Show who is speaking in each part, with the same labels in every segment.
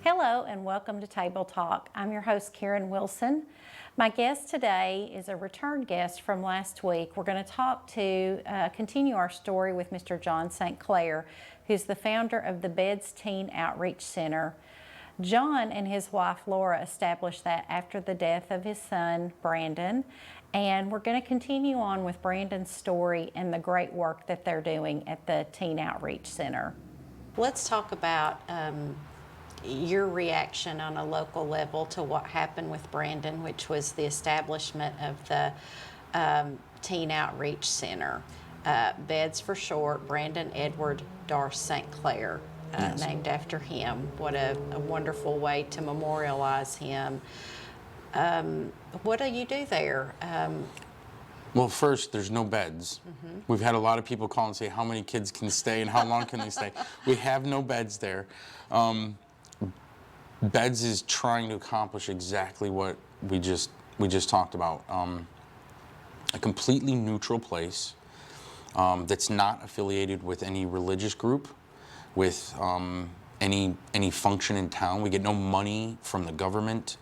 Speaker 1: Hello and welcome to Table Talk. I'm your host, Karen Wilson. My guest today is a return guest from last week. We're going to continue our story with Mr. John St. Clair, who's the founder of the B.E.D.S Teen Outreach Center. John and his wife Laura established that after the death of his son Brandon, and we're going to continue on with Brandon's story and the great work that they're doing at the Teen Outreach Center. Let's talk about your reaction on a local level to what happened with Brandon, which was the establishment of the Teen Outreach Center. B.E.D.S for short, Brandon Edward Darce St. Clair,
Speaker 2: Yes.
Speaker 1: named after him. What a wonderful way to memorialize him. What do you do there?
Speaker 2: Well, first, there's no beds. We've had a lot of people call and say how many kids can stay and how long can they stay. We have no beds there. B.E.D.S is trying to accomplish exactly what we just talked about. A completely neutral place that's not affiliated with any religious group, with any function in town. We get no money from the government.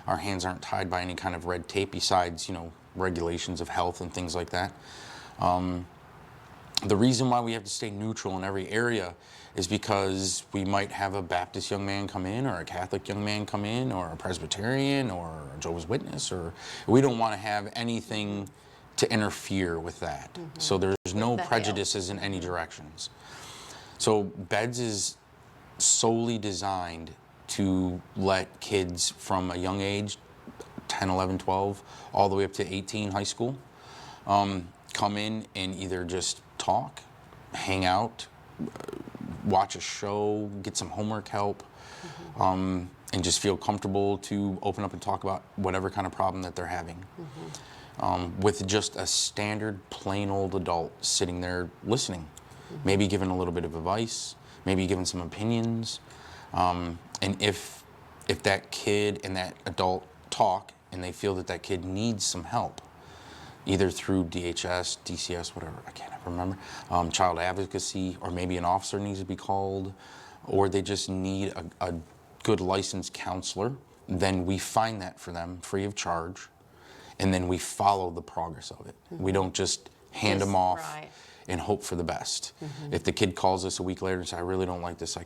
Speaker 2: Our hands aren't tied by any kind of red tape besides, regulations of health and things like that. The reason why we have to stay neutral in every area is because we might have a Baptist young man come in, or a Catholic young man come in, or a Presbyterian, or a Jehovah's Witness, or we don't want to have anything to interfere with that. So there's no prejudices in any directions. So B.E.D.S is solely designed to let kids from a young age, 10, 11, 12, all the way up to 18, high school, come in and either just talk, hang out, watch a show, get some homework help, and just feel comfortable to open up and talk about whatever kind of problem that they're having. With just a standard, plain old adult sitting there listening, maybe giving a little bit of advice, maybe giving some opinions. And if that kid and that adult talk and they feel that that kid needs some help, either through DHS, DCS, whatever, I can't ever remember, child advocacy, or maybe an officer needs to be called, or they just need a good licensed counselor, then we find that for them free of charge, and then we follow the progress of it. We don't just hand them off and hope for the best. If the kid calls us a week later and says, I really don't like this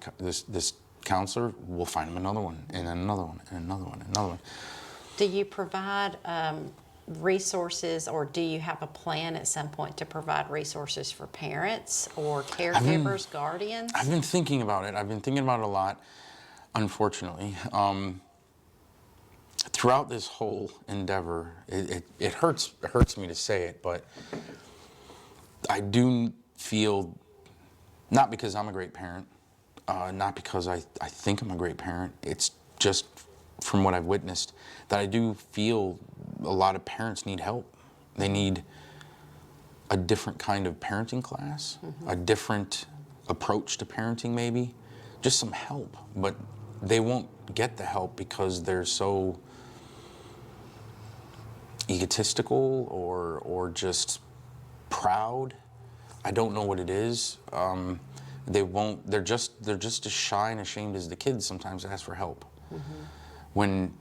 Speaker 2: counselor, we'll find him another one, and then another one, and another one, and another one.
Speaker 1: Do you provide resources, or do you have a plan at some point to provide resources for parents or caregivers, guardians?
Speaker 2: I've been thinking about it. I've been thinking about it a lot, unfortunately. Throughout this whole endeavor, it hurts me to say it, but I do feel, not because I'm a great parent, not because I think I'm a great parent, it's just from what I've witnessed, that I do feel a lot of parents need help. They need a different kind of parenting class, a different approach to parenting maybe, just some help. But they won't get the help because they're so egotistical or just proud. I don't know what it is. They're just as shy and ashamed as the kids sometimes ask for help. When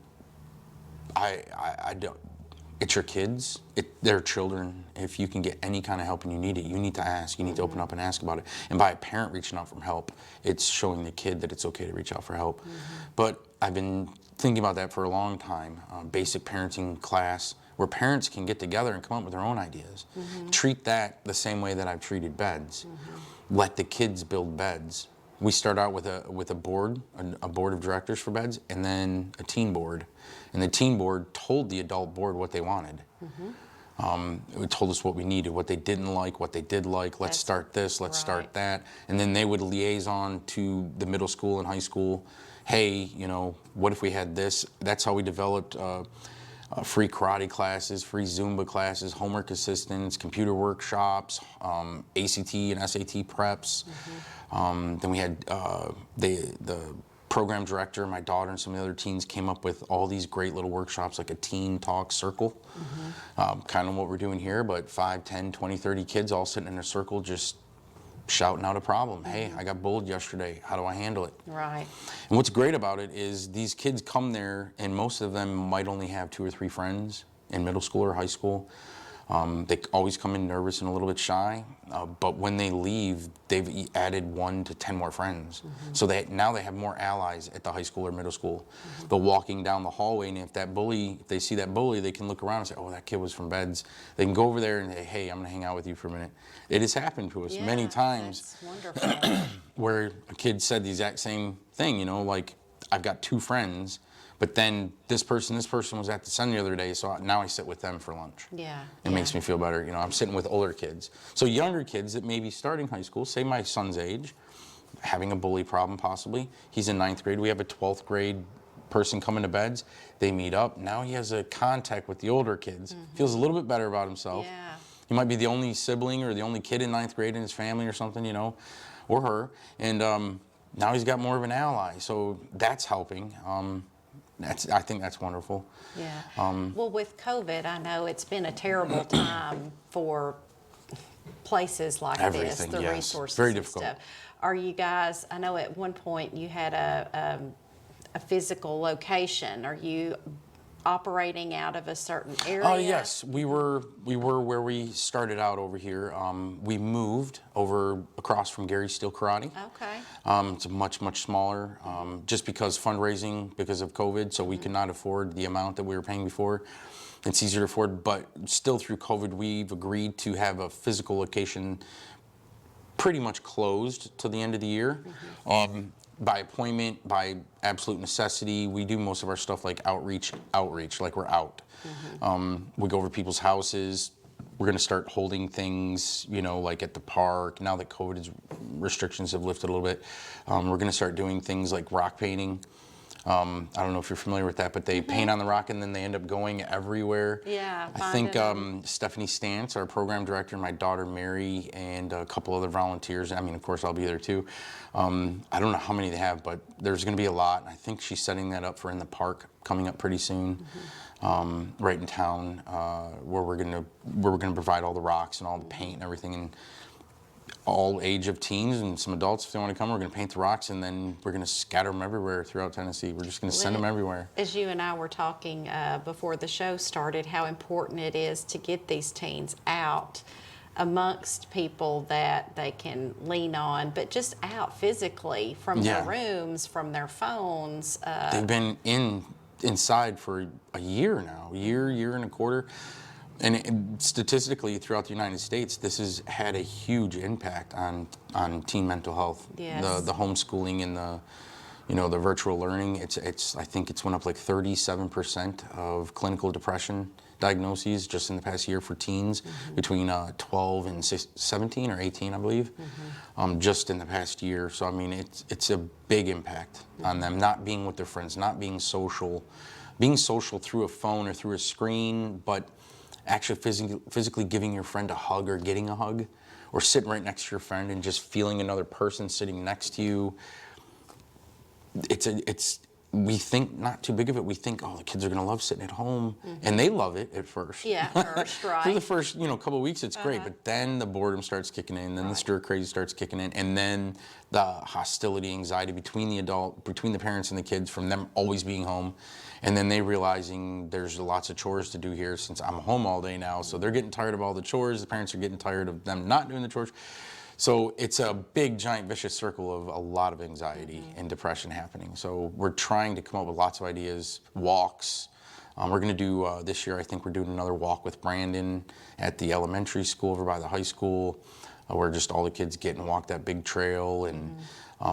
Speaker 2: I don't, it's your kids, they're children. If you can get any kind of help and you need it, you need to ask, you need to open up and ask about it. And by a parent reaching out for help, it's showing the kid that it's okay to reach out for help. But I've been thinking about that for a long time. Basic parenting class, where parents can get together and come up with their own ideas. Treat that the same way that I've treated B.E.D.S. Let the kids build B.E.D.S. We start out with a board of directors for B.E.D.S, and then a teen board. And the teen board told the adult board what they wanted. It told us what we needed, what they didn't like, what they did like. Let's start this, let's start that. And then they would liaison to the middle school and high school. Hey, you know, what if we had this? That's how we developed free karate classes, free Zumba classes, homework assistance, computer workshops, ACT and SAT preps. Then we had the program director, my daughter, and some of the other teens came up with all these great little workshops, like a teen talk circle, kind of what we're doing here, but 5, 10, 20, 30 kids all sitting in a circle just shouting out a problem. Hey, I got bullied yesterday. How do I handle it?
Speaker 1: Right.
Speaker 2: And what's great about it is these kids come there, and most of them might only have 2 or 3 friends in middle school or high school. They always come in nervous and a little bit shy, but when they leave, they've added 1 to 10 more friends. So now they have more allies at the high school or middle school. They're walking down the hallway, and if they see that bully, they can look around and say, oh, that kid was from B.E.D.S. They can go over there and say, hey, I'm gonna hang out with you for a minute. It has happened to us many times.
Speaker 1: That's wonderful.
Speaker 2: Where a kid said the exact same thing, you know, like, I've got 2 friends, but then this person was at the sun the other day, so now I sit with them for lunch.
Speaker 1: Yeah.
Speaker 2: It makes me feel better. You know, I'm sitting with older kids. So younger kids that may be starting high school, say my son's age, having a bully problem possibly. He's in 9th grade. We have a 12th grade person coming to B.E.D.S. They meet up. Now he has a contact with the older kids. Feels a little bit better about himself.
Speaker 1: Yeah.
Speaker 2: He might be the only sibling or the only kid in 9th grade in his family or something, you know, or her. And now he's got more of an ally. So that's helping. I think that's wonderful.
Speaker 1: Yeah. Well, with COVID, I know it's been a terrible time for places like this, the resources
Speaker 2: very
Speaker 1: and
Speaker 2: difficult.
Speaker 1: stuff. Are you guys, I know at one point you had a physical location. Are you operating out of a certain area?
Speaker 2: Yes, we were where we started out over here. We moved over across from Gary's Steel Karate.
Speaker 1: Okay.
Speaker 2: It's much smaller, just because fundraising, because of COVID, so we could not afford the amount that we were paying before. It's easier to afford, but still through COVID, we've agreed to have a physical location pretty much closed till the end of the year. By appointment, by absolute necessity. We do most of our stuff like outreach, like we're out. We go over people's houses. We're gonna start holding things, you know, like at the park. Now that COVID restrictions have lifted a little bit, we're gonna start doing things like rock painting. I don't know if you're familiar with that, but they paint on the rock and then they end up going everywhere.
Speaker 1: Yeah.
Speaker 2: I think Stephanie Stantz, our program director, my daughter Mary, and a couple other volunteers. I mean, of course, I'll be there too. I don't know how many they have, but there's going to be a lot. I think she's setting that up for in the park coming up pretty soon, right in town, where we're gonna provide all the rocks and all the paint and everything, and all age of teens and some adults, if they want to come, we're going to paint the rocks, and then we're going to scatter them everywhere throughout Tennessee. We're just going to send them everywhere.
Speaker 1: As you and I were talking before the show started, how important it is to get these teens out amongst people that they can lean on, but just out physically from their rooms, from their phones.
Speaker 2: They've been inside for a year now, year and a quarter. And statistically, throughout the United States, this has had a huge impact on teen mental health.
Speaker 1: Yes.
Speaker 2: The homeschooling and the virtual learning. I think it's went up like 37% of clinical depression diagnoses just in the past year for teens between 12 and 17 or 18, I believe, just in the past year. So I mean, it's a big impact on them, not being with their friends, not being social through a phone or through a screen, but actually physically giving your friend a hug or getting a hug, or sitting right next to your friend and just feeling another person sitting next to you. We think not too big of it. We think, oh, the kids are gonna love sitting at home, and they love it at first.
Speaker 1: Yeah, first, right.
Speaker 2: For the first, couple of weeks, it's great, but then the boredom starts kicking in, then the stir crazy starts kicking in, and then the hostility, anxiety between the parents and the kids from them always being home, and then they realizing there's lots of chores to do here since I'm home all day now, so they're getting tired of all the chores. The parents are getting tired of them not doing the chores. So it's a big, giant, vicious circle of a lot of anxiety and depression happening. So we're trying to come up with lots of ideas, walks. We're going to do, this year, I think we're doing another walk with Brandon at the elementary school over by the high school, where just all the kids get and walk that big trail. And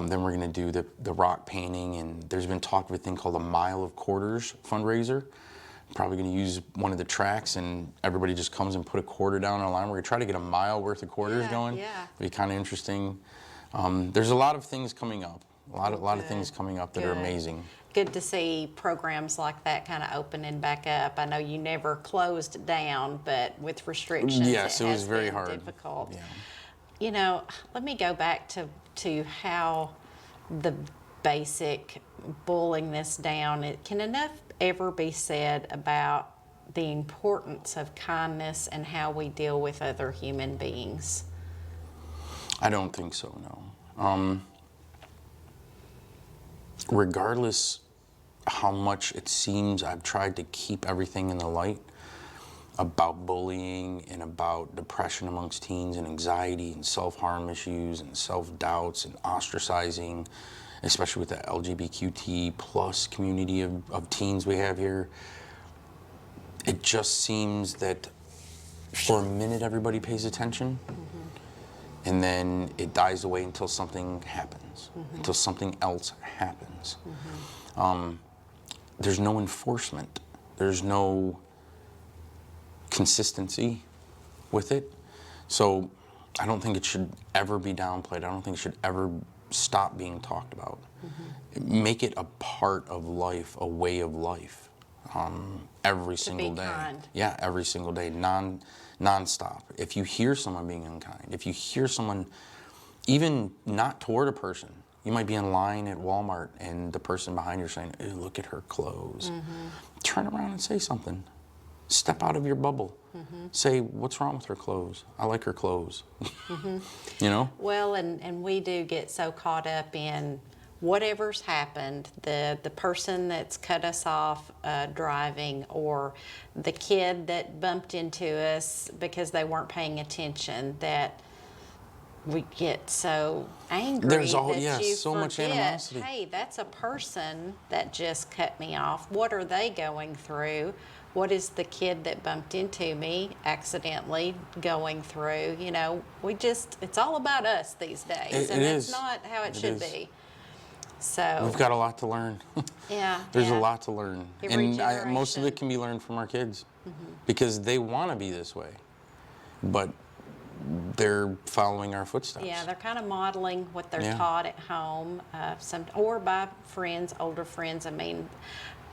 Speaker 2: then we're going to do the rock painting. And there's been talk of a thing called a Mile of Quarters fundraiser, probably going to use one of the tracks, and everybody just comes and put a quarter down on a line. We're going to try to get a mile worth of quarters going.
Speaker 1: Yeah.
Speaker 2: It'd be kind of interesting. There's a lot of things coming up. A lot of things coming up that are amazing.
Speaker 1: Good to see programs like that kind of opening back up. I know you never closed down, but with restrictions,
Speaker 2: Yes, it was
Speaker 1: has
Speaker 2: very
Speaker 1: been
Speaker 2: hard.
Speaker 1: difficult.
Speaker 2: Yeah.
Speaker 1: You know, let me go back to how the basic boiling this down. Can enough ever be said about the importance of kindness and how we deal with other human beings?
Speaker 2: I don't think so, no. Regardless how much it seems I've tried to keep everything in the light about bullying and about depression amongst teens and anxiety and self-harm issues and self-doubts and ostracizing, especially with the LGBTQ plus community of teens we have here, it just seems that for a minute everybody pays attention, and then it dies away until something happens, until something else happens. There's no enforcement. There's no consistency with it. So I don't think it should ever be downplayed. I don't think it should ever stop being talked about. Make it a part of life, a way of life, every single day.
Speaker 1: Kind.
Speaker 2: Yeah, every single day, non-stop. If you hear someone being unkind, if you hear someone, even not toward a person, you might be in line at Walmart and the person behind you is saying, "Ew, look at her clothes." Turn around and say something. Step out of your bubble. Say, "What's wrong with her clothes? I like her clothes." You know?
Speaker 1: Well, and we do get so caught up in whatever's happened, the person that's cut us off driving, or the kid that bumped into us because they weren't paying attention, that we get so angry
Speaker 2: There's
Speaker 1: that you
Speaker 2: so much
Speaker 1: forget,
Speaker 2: animosity.
Speaker 1: hey, that's a person that just cut me off. What are they going through? What is the kid that bumped into me accidentally going through? You know, it's all about us these days. And that's not how it should be. So
Speaker 2: we've got a lot to learn.
Speaker 1: Yeah.
Speaker 2: There's a lot to learn.
Speaker 1: Every
Speaker 2: And most of
Speaker 1: generation.
Speaker 2: it can be learned from our kids because they want to be this way. But they're following our footsteps.
Speaker 1: Yeah, they're kind of modeling what they're
Speaker 2: Yeah.
Speaker 1: taught at home, or by friends, older friends. I mean,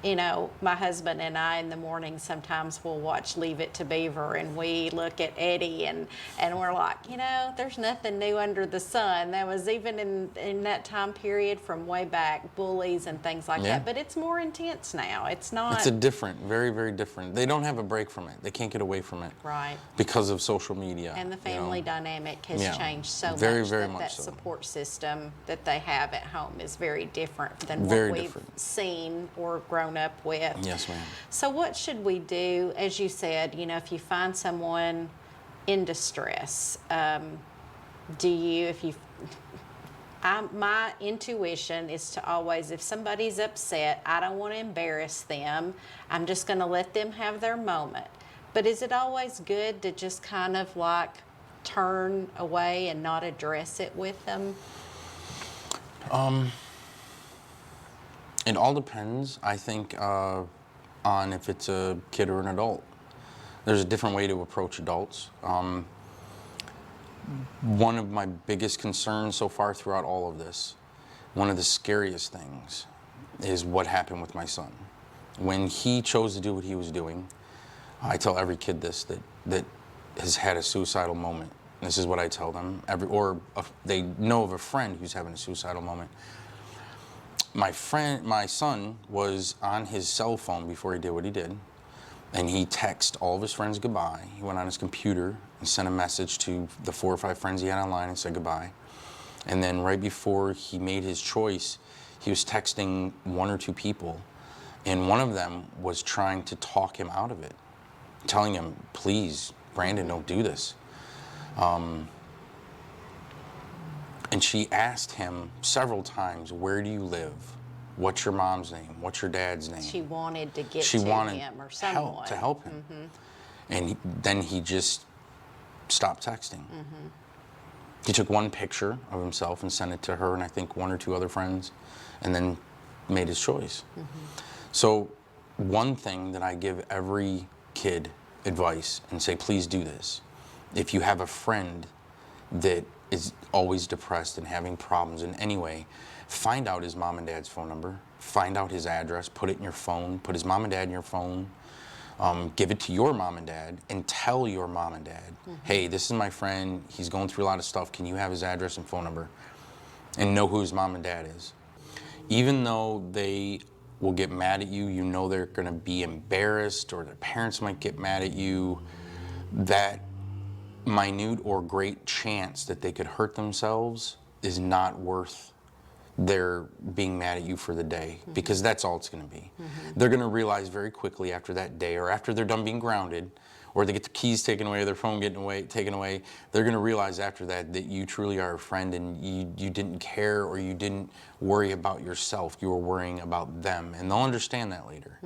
Speaker 1: you know, my husband and I in the morning sometimes will watch Leave It to Beaver, and we look at Eddie and we're like, you know, there's nothing new under the sun. That was even in that time period from way back, bullies and things like
Speaker 2: Yeah.
Speaker 1: that. But it's more intense now. It's not.
Speaker 2: It's a different, very, very different. They don't have a break from it. They can't get away from it.
Speaker 1: Right.
Speaker 2: Because of social media.
Speaker 1: And the family dynamic has
Speaker 2: Yeah.
Speaker 1: changed so
Speaker 2: Very,
Speaker 1: much
Speaker 2: very
Speaker 1: that
Speaker 2: much
Speaker 1: that
Speaker 2: so.
Speaker 1: support system that they have at home is very different than
Speaker 2: Very
Speaker 1: what we've
Speaker 2: different.
Speaker 1: seen or grown up with.
Speaker 2: Yes, ma'am.
Speaker 1: So what should we do? As you said, you know, if you find someone in distress, my intuition is to always, if somebody's upset, I don't want to embarrass them. I'm just going to let them have their moment. But is it always good to just kind of like turn away and not address it with them?
Speaker 2: It all depends, I think, on if it's a kid or an adult. There's a different way to approach adults. One of my biggest concerns so far throughout all of this, one of the scariest things, is what happened with my son. When he chose to do what he was doing, I tell every kid this that has had a suicidal moment. This is what I tell them. They know of a friend who's having a suicidal moment. My son was on his cell phone before he did what he did, and he texted all of his friends goodbye. He went on his computer and sent a message to the 4 or 5 friends he had online and said goodbye. And then right before he made his choice, he was texting 1 or 2 people, and one of them was trying to talk him out of it, telling him, "Please, Brandon, don't do this." And she asked him several times, "Where do you live? What's your mom's name? What's your dad's name?"
Speaker 1: She wanted to get
Speaker 2: She
Speaker 1: to
Speaker 2: wanted
Speaker 1: him or someone.
Speaker 2: help him. And then he just stopped texting. He took one picture of himself and sent it to her and I think 1 or 2 other friends, and then made his choice. So one thing that I give every kid advice and say, please do this. If you have a friend that is always depressed and having problems in any way, find out his mom and dad's phone number, find out his address, put it in your phone, put his mom and dad in your phone, give it to your mom and dad, and tell your mom and dad, hey, this is my friend, he's going through a lot of stuff, can you have his address and phone number? And know who his mom and dad is. Even though they will get mad at you, you know they're gonna be embarrassed, or their parents might get mad at you, that minute or great chance that they could hurt themselves is not worth their being mad at you for the day, because that's all it's going to be. They're going to realize very quickly after that day, or after they're done being grounded, or they get the keys taken away, or their phone taken away, they're going to realize after that that you truly are a friend, and you didn't care, or you didn't worry about yourself, you were worrying about them, and they'll understand that later.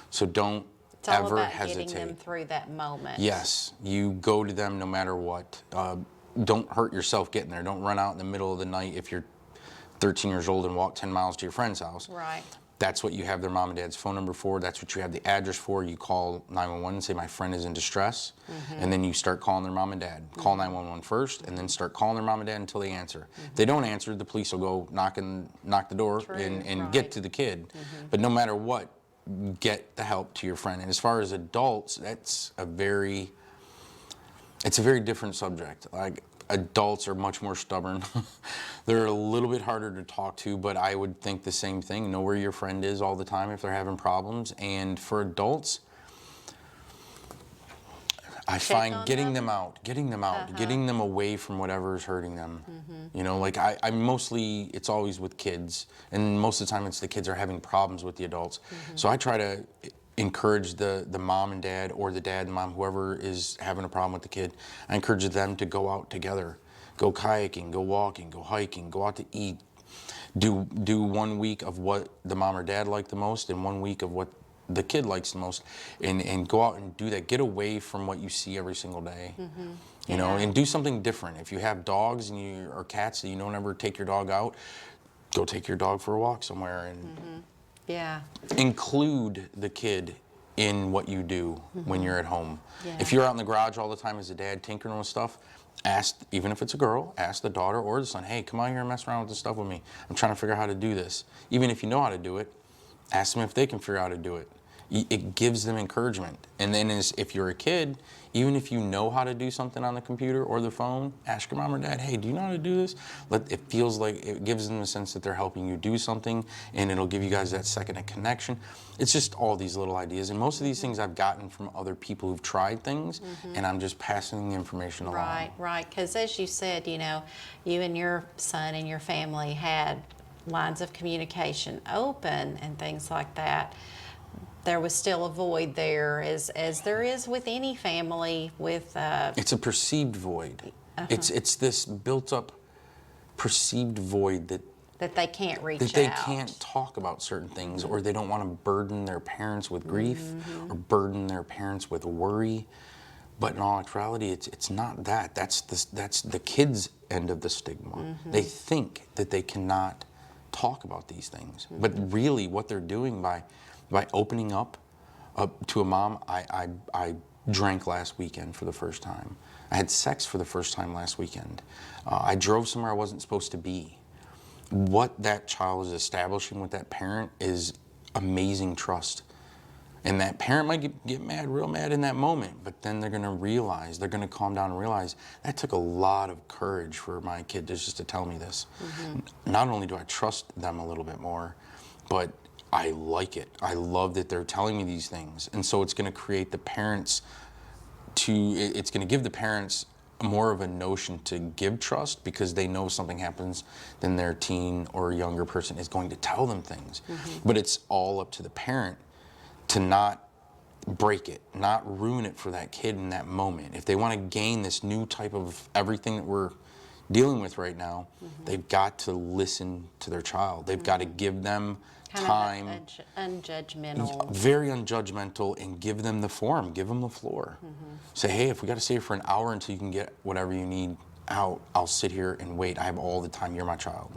Speaker 2: So don't
Speaker 1: It's all
Speaker 2: ever
Speaker 1: about
Speaker 2: hesitate.
Speaker 1: getting them through that moment.
Speaker 2: Yes, you go to them no matter what. Don't hurt yourself getting there. Don't run out in the middle of the night if you're 13 years old and walk 10 miles to your friend's house.
Speaker 1: Right.
Speaker 2: That's what you have their mom and dad's phone number for. That's what you have the address for. You call 911 and say, my friend is in distress. And then you start calling their mom and dad. Call 911 first, and then start calling their mom and dad until they answer. If they don't answer, the police will go knock the door and get to the kid. But no matter what, get the help to your friend. And as far as adults, it's a very different subject. Like, adults are much more stubborn. They're a little bit harder to talk to, but I would think the same thing. Know where your friend is all the time if they're having problems. And for adults, I find getting them out, getting them away from whatever is hurting them. You know, like I mostly, it's always with kids, and most of the time it's the kids are having problems with the adults. So I try to encourage the mom and dad, or the dad and mom, whoever is having a problem with the kid, I encourage them to go out together. Go kayaking, go walking, go hiking, go out to eat. Do 1 week of what the mom or dad like the most, and 1 week of what the kid likes the most, and go out and do that. Get away from what you see every single day. You know, and do something different. If you have dogs or cats that you don't ever take your dog out, go take your dog for a walk somewhere, and include the kid in what you do when you're at home. If you're out in the garage all the time as a dad tinkering with stuff, ask, even if it's a girl, ask the daughter or the son, hey, come out here and mess around with this stuff with me. I'm trying to figure out how to do this. Even if you know how to do it, ask them if they can figure out how to do it. It gives them encouragement. And then if you're a kid, even if you know how to do something on the computer or the phone, ask your mom or dad, hey, do you know how to do this? It feels like it gives them the sense that they're helping you do something, and it'll give you guys that second of connection. It's just all these little ideas. And most of these things I've gotten from other people who've tried things, and I'm just passing the information along.
Speaker 1: Right. Because as you said, you know, you and your son and your family had lines of communication open and things like that. There was still a void there, as there is with any family. With
Speaker 2: it's a perceived void. It's this built-up perceived void that
Speaker 1: they can't reach out.
Speaker 2: That they can't talk about certain things, or they don't want to burden their parents with grief, or burden their parents with worry. But in all actuality, it's not that. That's the kids' end of the stigma. They think that they cannot talk about these things, but really, what they're doing by opening up to a mom, I drank last weekend for the first time. I had sex for the first time last weekend. I drove somewhere I wasn't supposed to be. What that child is establishing with that parent is amazing trust. And that parent might get mad, real mad in that moment, but then they're gonna realize, they're gonna calm down and realize, that took a lot of courage for my kid just to tell me this. Not only do I trust them a little bit more, but I like it. I love that they're telling me these things. And so it's gonna create the parents it's gonna give the parents more of a notion to give trust, because they know something happens, then their teen or younger person is going to tell them things. But it's all up to the parent to not break it, not ruin it for that kid in that moment. If they want to gain this new type of everything that we're dealing with right now, they've got to listen to their child. They've got to give them time.
Speaker 1: Unjudgmental.
Speaker 2: Very unjudgmental, and give them the forum, give them the floor. Say, hey, if we got to stay here for an hour until you can get whatever you need, out, I'll sit here and wait. I have all the time. You're my child.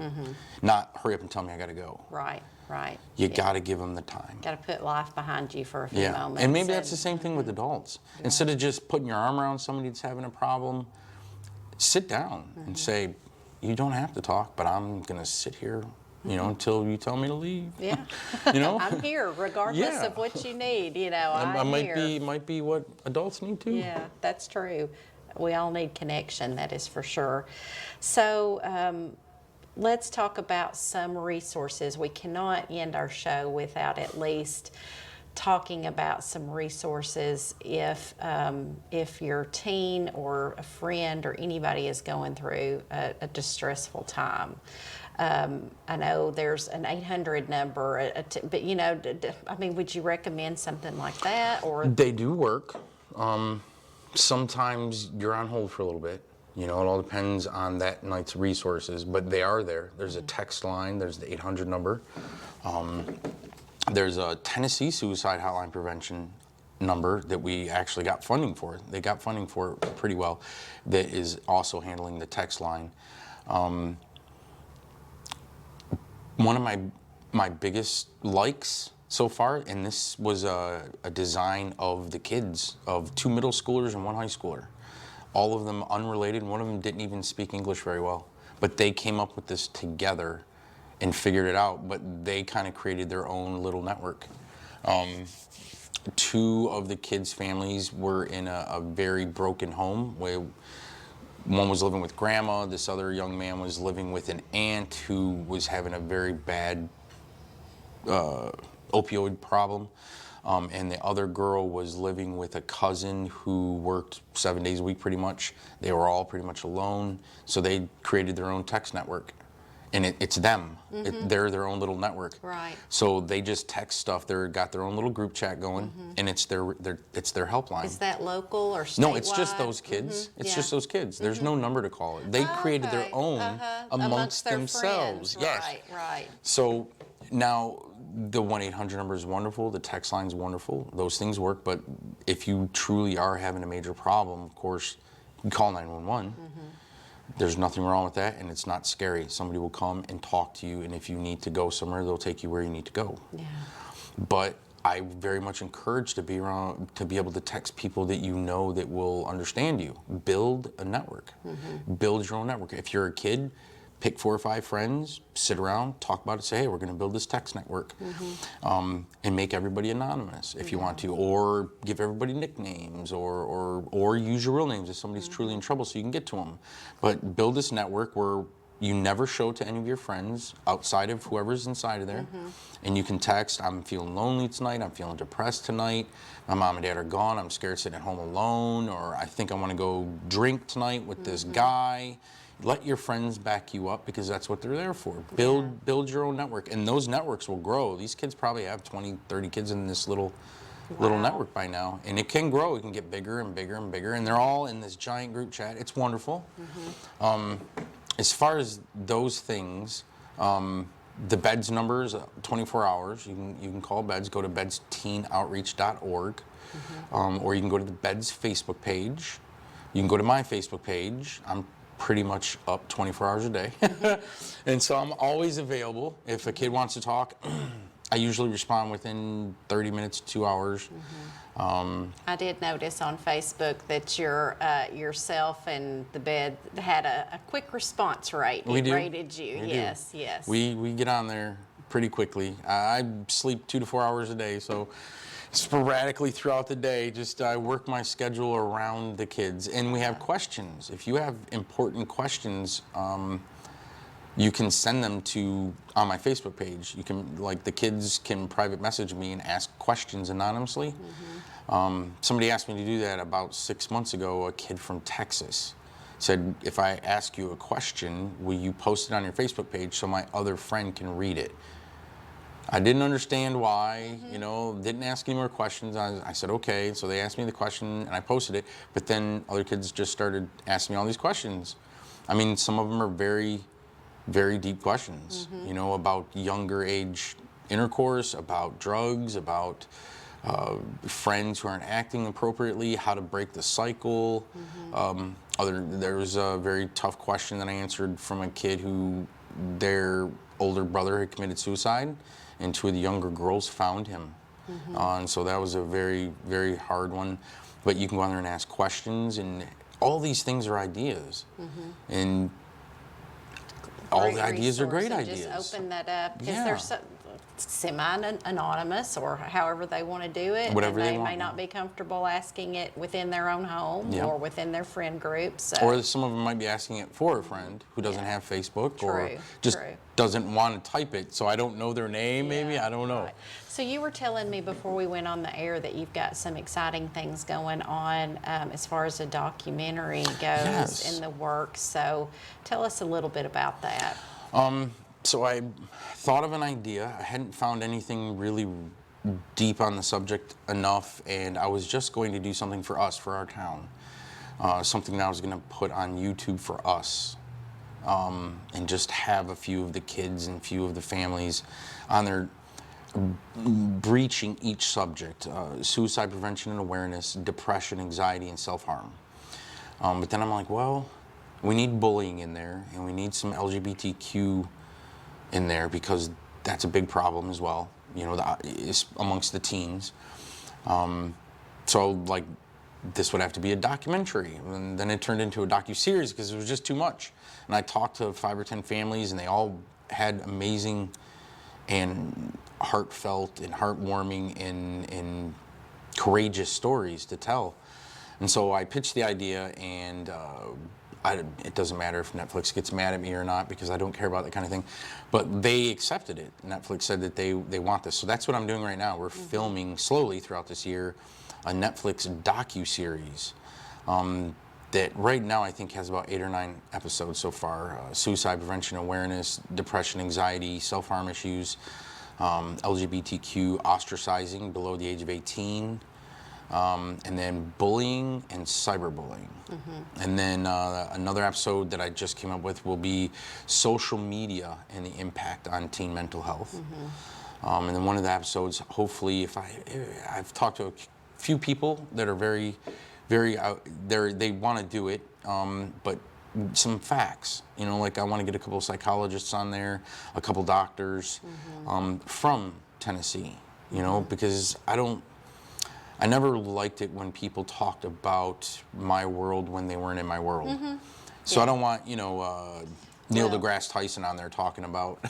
Speaker 2: Not hurry up and tell me I got to go.
Speaker 1: Right, right.
Speaker 2: You got to give them the time.
Speaker 1: Got to put life behind you for a few moments.
Speaker 2: And maybe that's the same thing with adults. Instead of just putting your arm around somebody that's having a problem, sit down and say, you don't have to talk, but I'm going to sit here, you know, until you tell me to leave.
Speaker 1: Yeah.
Speaker 2: You know?
Speaker 1: I'm here regardless of what you need, you know.
Speaker 2: I might be what adults need too.
Speaker 1: Yeah, that's true. We all need connection, that is for sure. So let's talk about some resources. We cannot end our show without at least talking about some resources if your teen or a friend or anybody is going through a distressful time. I know there's an 800 number, but you know, I mean, would you recommend something like that? Or
Speaker 2: they do work. Sometimes you're on hold for a little bit. You know, it all depends on that night's resources, but they are there. There's a text line. There's the 800 number. There's a Tennessee suicide hotline prevention number that we actually got funding for. They got funding for it pretty well. That is also handling the text line. One of my biggest likes so far, and this was a design of the kids, of 2 middle schoolers and 1 high schooler. All of them unrelated. One of them didn't even speak English very well. But they came up with this together and figured it out, but they kind of created their own little network. 2 of the kids' families were in a very broken home, where one was living with grandma, this other young man was living with an aunt who was having a very bad opioid problem, and the other girl was living with a cousin who worked 7 days a week pretty much. They were all pretty much alone, so they created their own text network. And it's them. They're their own little network.
Speaker 1: Right.
Speaker 2: So they just text stuff. They've got their own little group chat going, and it's their helpline.
Speaker 1: is that local or statewide?
Speaker 2: No, it's just those kids. It's just those kids. There's no number to call it. They created their own amongst
Speaker 1: their
Speaker 2: themselves.
Speaker 1: friends.
Speaker 2: Yes.
Speaker 1: Right, right.
Speaker 2: So now the 1-800 number is wonderful. The text line is wonderful. Those things work. But if you truly are having a major problem, of course, you call 911. There's nothing wrong with that, and it's not scary. Somebody will come and talk to you, and if you need to go somewhere, they'll take you where you need to go.
Speaker 1: Yeah.
Speaker 2: But I very much encourage to be able to text people that you know that will understand you. Build a network. Build your own network. If you're a kid, pick 4 or 5 friends, sit around, talk about it, say, hey, we're going to build this text network. And make everybody anonymous if you want to, or give everybody nicknames, or use your real names if somebody's truly in trouble so you can get to them. But build this network where you never show to any of your friends outside of whoever's inside of there. And you can text, I'm feeling lonely tonight, I'm feeling depressed tonight, my mom and dad are gone, I'm scared sitting at home alone, or I think I want to go drink tonight with this guy. Let your friends back you up, because that's what they're there for. Build your own network, and those networks will grow. These kids probably have 20, 30 kids in this little network by now, and it can grow. It can get bigger and bigger and bigger, and they're all in this giant group chat. It's wonderful. As far as those things, the B.E.D.S number is 24 hours. You can call B.E.D.S. Go to bedsteenoutreach.org, or you can go to the B.E.D.S Facebook page. You can go to my Facebook page. I'm pretty much up 24 hours a day. And so I'm always available. If a kid wants to talk, I usually respond within 30 minutes, 2 hours.
Speaker 1: I did notice on Facebook that yourself and the bed had a quick response rate.
Speaker 2: We do.
Speaker 1: Rated you.
Speaker 2: We
Speaker 1: yes,
Speaker 2: do.
Speaker 1: yes.
Speaker 2: We get on there pretty quickly. I sleep 2 to 4 hours a day, so sporadically throughout the day, just I work my schedule around the kids. And we have questions. If you have important questions, you can send them on my Facebook page. You can, like, the kids can private message me and ask questions anonymously. Somebody asked me to do that about 6 months ago. A kid from Texas said, if I ask you a question, will you post it on your Facebook page so my other friend can read it? I didn't understand why, didn't ask any more questions. I said, okay. So they asked me the question and I posted it, but then other kids just started asking me all these questions. I mean, some of them are very, very deep questions, about younger age intercourse, about drugs, about friends who aren't acting appropriately, how to break the cycle. There was a very tough question that I answered from a kid who their older brother had committed suicide, and two of the younger girls found him. And so that was a very, very hard one. But you can go on there and ask questions, and all these things are ideas. And all the ideas are great ideas.
Speaker 1: Just open that up, because
Speaker 2: Yeah.
Speaker 1: they're semi-anonymous, or however they want to do it.
Speaker 2: Whatever
Speaker 1: and
Speaker 2: they
Speaker 1: they
Speaker 2: want,
Speaker 1: may not be comfortable asking it within their own home
Speaker 2: Yeah.
Speaker 1: or within their friend group. So.
Speaker 2: Or some of them might be asking it for a friend who doesn't have Facebook or just doesn't want to type it. So I don't know their name, maybe. I don't know.
Speaker 1: Right. So you were telling me before we went on the air that you've got some exciting things going on as far as a documentary goes in the works. So tell us a little bit about that.
Speaker 2: So I thought of an idea. I hadn't found anything really deep on the subject enough, and I was just going to do something for us, for our town. Something that I was going to put on YouTube for us, and just have a few of the kids and a few of the families on there breaching each subject: suicide prevention and awareness, depression, anxiety, and self-harm. But then I'm like, well, we need bullying in there, and we need some LGBTQ in there, because that's a big problem as well, you know, amongst the teens. So like, this would have to be a documentary, and then it turned into a docu-series because it was just too much. And I talked to 5 or 10 families, and they all had amazing and heartfelt and heartwarming and courageous stories to tell. And so I pitched the idea, and it doesn't matter if Netflix gets mad at me or not, because I don't care about that kind of thing. But they accepted it. Netflix said that they want this. So that's what I'm doing right now. We're filming slowly throughout this year a Netflix docu-series that right now I think has about 8 or 9 episodes so far. Suicide prevention, awareness, depression, anxiety, self-harm issues, LGBTQ ostracizing below the age of 18, and then bullying and cyberbullying. And then another episode that I just came up with will be social media and the impact on teen mental health. And then one of the episodes, hopefully, I've talked to a few people that are very they want to do it, but some facts, you know, like I want to get a couple of psychologists on there, a couple doctors from Tennessee, you know, because I never liked it when people talked about my world when they weren't in my world. So I don't want, you know, Neil deGrasse Tyson on there talking about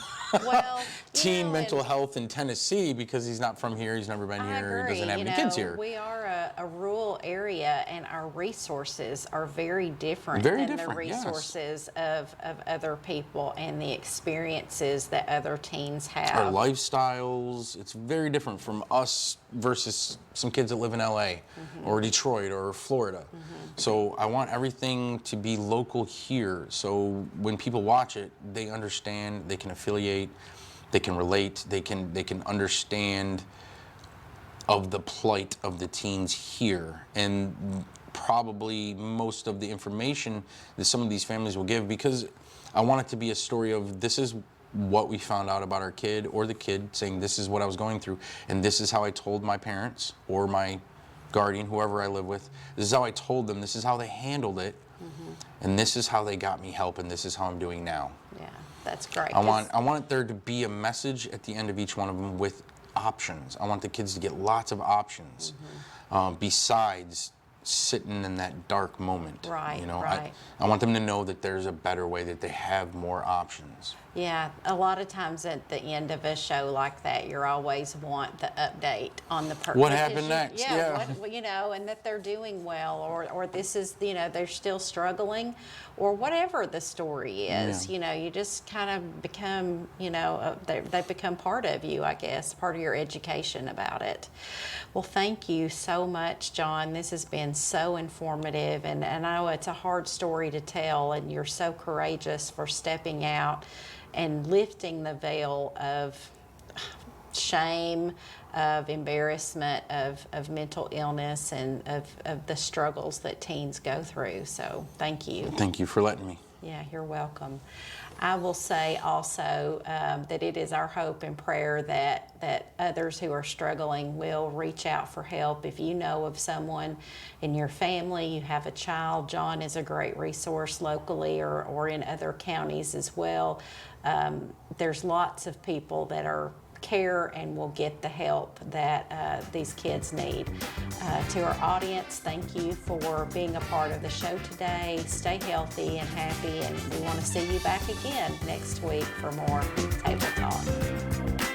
Speaker 2: teen mental health in Tennessee, because he's not from here, he's never been here, he doesn't have any kids here.
Speaker 1: We are a rural area, and our resources are very different than the resources of other people and the experiences that other teens have.
Speaker 2: Our lifestyles, it's very different from us versus some kids that live in LA or Detroit or Florida. So I want everything to be local here, so when people watch it, they understand, they can affiliate, they can relate, they can understand of the plight of the teens here, and probably most of the information that some of these families will give, because I want it to be a story of, this is what we found out about our kid, or the kid saying, this is what I was going through, and this is how I told my parents or my guardian, whoever I live with. This is how I told them, this is how they handled it, and this is how they got me help, and this is how I'm doing now.
Speaker 1: Yeah, that's great.
Speaker 2: I want there to be a message at the end of each one of them with options. I want the kids to get lots of options besides sitting in that dark moment.
Speaker 1: Right,
Speaker 2: you know,
Speaker 1: right.
Speaker 2: I want them to know that there's a better way, that they have more options.
Speaker 1: Yeah, a lot of times at the end of a show like that, you always want the update on the person.
Speaker 2: What happened next?
Speaker 1: Yeah, what, you know, and that they're doing well, or this is, you know, they're still struggling, or whatever the story is. You know, you just kind of become, you know, they become part of you, I guess, part of your education about it. Well, thank you so much, John. This has been so informative, and I know it's a hard story to tell, and you're so courageous for stepping out and lifting the veil of shame, of embarrassment, of mental illness, and of the struggles that teens go through. So thank you.
Speaker 2: Thank you for letting me.
Speaker 1: Yeah, you're welcome. I will say also that it is our hope and prayer that others who are struggling will reach out for help. If you know of someone in your family, you have a child, John is a great resource locally or in other counties as well. There's lots of people that are care and will get the help that these kids need. To our audience, thank you for being a part of the show today. Stay healthy and happy, and we want to see you back again next week for more Table Talk.